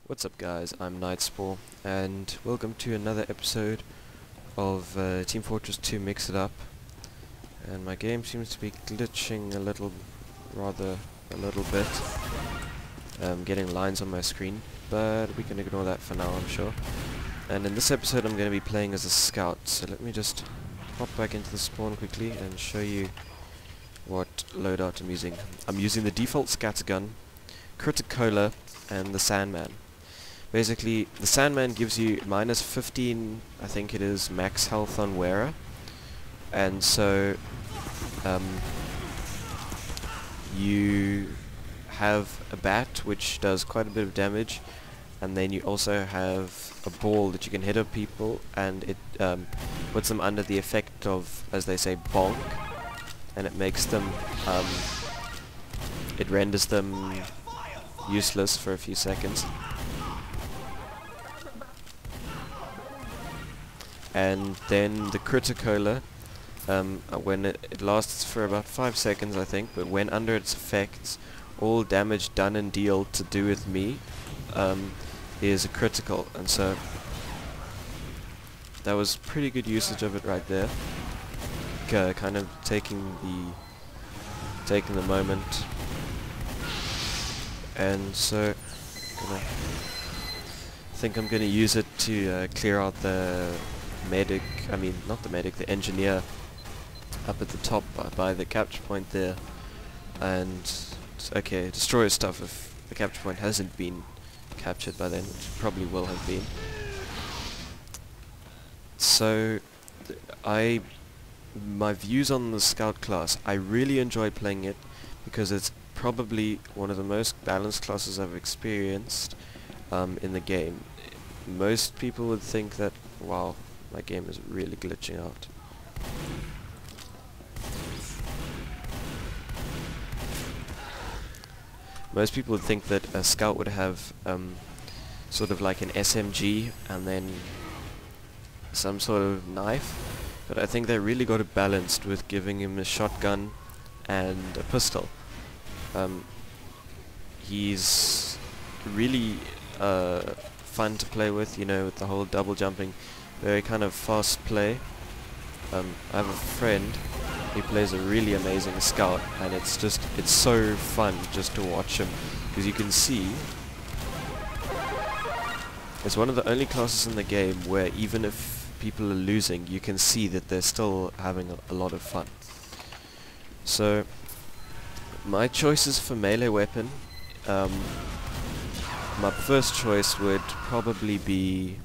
What's up guys, I'm Knightspore and welcome to another episode of Team Fortress 2 Mix It Up. And my game seems to be glitching a little bit, getting lines on my screen, but we can ignore that for now, I'm sure. And in this episode I'm going to be playing as a scout, so let me just hop back into the spawn quickly and show you what loadout I'm using. I'm using the default scattergun, Criticola, and the Sandman. Basically, the Sandman gives you minus 15, I think it is, max health on wearer, and so you have a bat which does quite a bit of damage, and then you also have a ball that you can hit at people, and it puts them under the effect of, as they say, bonk, and it makes them, it renders them useless for a few seconds. And then the Criticola, when it lasts for about 5 seconds I think, but when under its effects, all damage done and dealt to do with me is a critical, and so that was pretty good usage of it right there. Kind of taking the moment, and so I think I'm gonna use it to clear out the medic, not the medic, the engineer up at the top by the capture point there, and destroy stuff if the capture point hasn't been captured by then, which it probably will have been. So my views on the scout class, I really enjoy playing it because it's probably one of the most balanced classes I've experienced in the game. Most people would think that, wow, my game is really glitching out. Most people would think that a scout would have sort of like an SMG and then some sort of knife, but I think they really got it balanced with giving him a shotgun and a pistol. He's really fun to play with, you know, with the whole double jumping, very kind of fast play. I have a friend, he plays a really amazing scout, and it's so fun just to watch him, because you can see it's one of the only classes in the game where even if people are losing, you can see that they're still having a lot of fun. So my choices for melee weapon, my first choice would probably be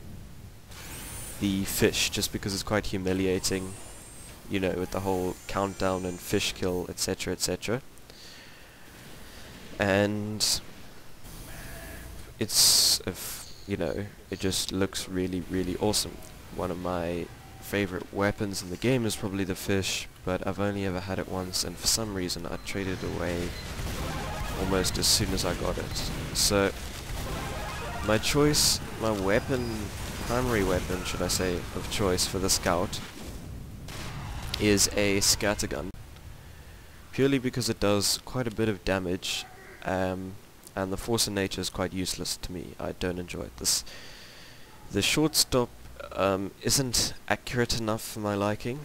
the fish, just because it's quite humiliating, you know, with the whole countdown and fish kill, etc, etc. And it's, you know, it just looks really, really awesome. One of my favorite weapons in the game is probably the fish, but I've only ever had it once, and for some reason I traded it away almost as soon as I got it. So my choice, my primary weapon, should I say, of choice for the scout is a scattergun, purely because it does quite a bit of damage, and the force of nature is quite useless to me. I don't enjoy it. The shortstop isn't accurate enough for my liking,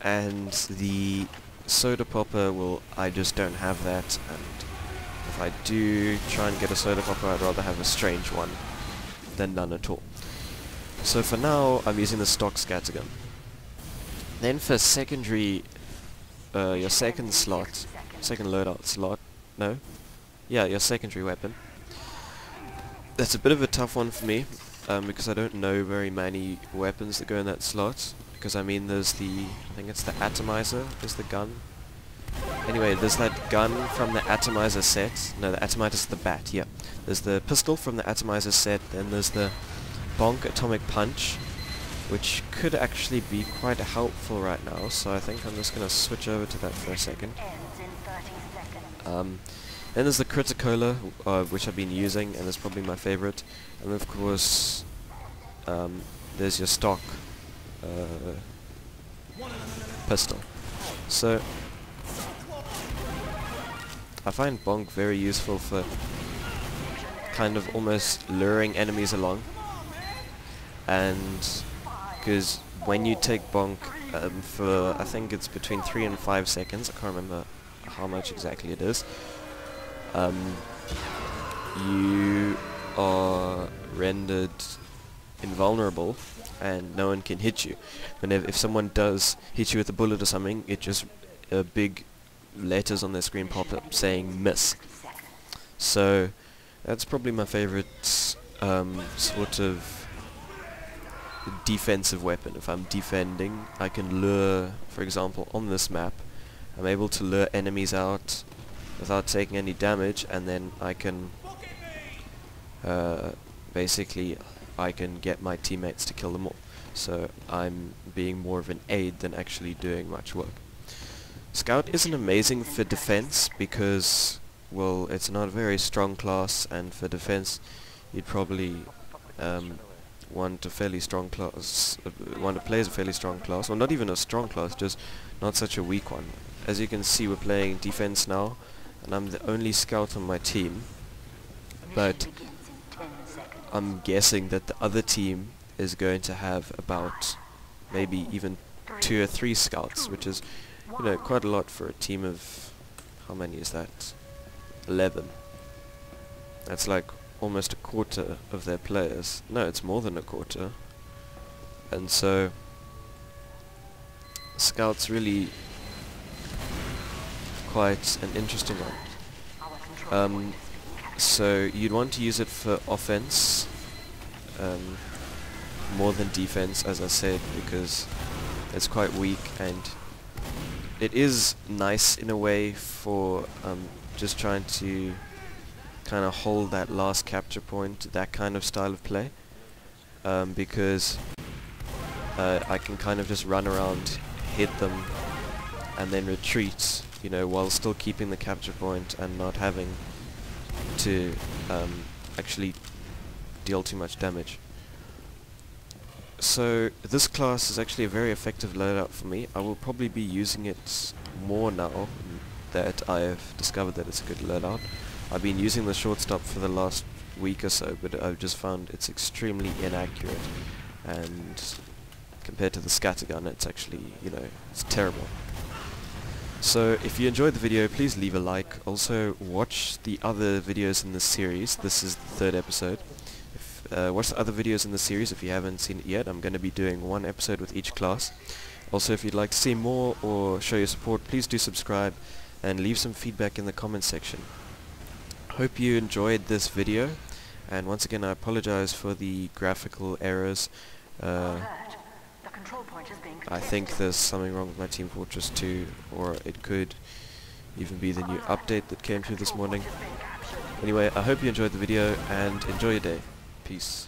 and the soda popper, well, I just don't have that, and if I do try and get a soda popper, I'd rather have a strange one than none at all. So for now, I'm using the stock scattergun. Then for secondary, your second loadout slot, your secondary weapon. That's a bit of a tough one for me, because I don't know very many weapons that go in that slot. Because there's I think it's the atomizer is the gun. Anyway, there's that gun from the atomizer set. No, the atomizer's the bat, yeah. There's the pistol from the atomizer set, then there's the bonk atomic punch, which could actually be quite helpful right now, so I think I'm just going to switch over to that for a second. Then there's the Criticola, which I've been using, and is probably my favorite. And of course, there's your stock pistol. So I find bonk very useful for kind of almost luring enemies along, and because when you take bonk for, I think it's between 3 and 5 seconds, I can't remember how much exactly it is, you are rendered invulnerable and no one can hit you. And if someone does hit you with a bullet or something, it just big letters on their screen pop up saying miss. So that's probably my favorite sort of defensive weapon. If I'm defending, I can lure, for example on this map, I'm able to lure enemies out without taking any damage, and then I can basically I can get my teammates to kill them all. So I'm being more of an aid than actually doing much work. Scout isn't amazing for defense because, well, it's not a very strong class, and for defense you'd probably want a fairly strong class, one that plays a fairly strong class, or not even a strong class, just not such a weak one. As you can see, we're playing defense now, and I'm the only scout on my team, but I'm guessing that the other team is going to have about maybe even 2 or 3 scouts, which is, you know, quite a lot for a team of, how many is that? 11. That's like almost a quarter of their players. No, it's more than a quarter. And so Scout's really quite an interesting one. So you'd want to use it for offense more than defense, as I said, because it's quite weak, and it is nice in a way for just trying to kind of hold that last capture point, that kind of style of play, because I can kind of just run around, hit them, and then retreat, you know, while still keeping the capture point and not having to actually deal too much damage. So this class is actually a very effective loadout for me. I will probably be using it more now that I've discovered that it's a good loadout. I've been using the shortstop for the last week or so, but I've just found it's extremely inaccurate, and compared to the scattergun, it's actually, you know, it's terrible. So if you enjoyed the video, please leave a like. Also watch the other videos in this series. This is the 3rd episode. Watch the other videos in the series if you haven't seen it yet. I'm going to be doing 1 episode with each class. Also, if you'd like to see more or show your support, please do subscribe and leave some feedback in the comments section. Hope you enjoyed this video, and once again I apologize for the graphical errors. I think there's something wrong with my Team Fortress 2, or it could even be the new update that came through this morning. Anyway, I hope you enjoyed the video, and enjoy your day. Peace.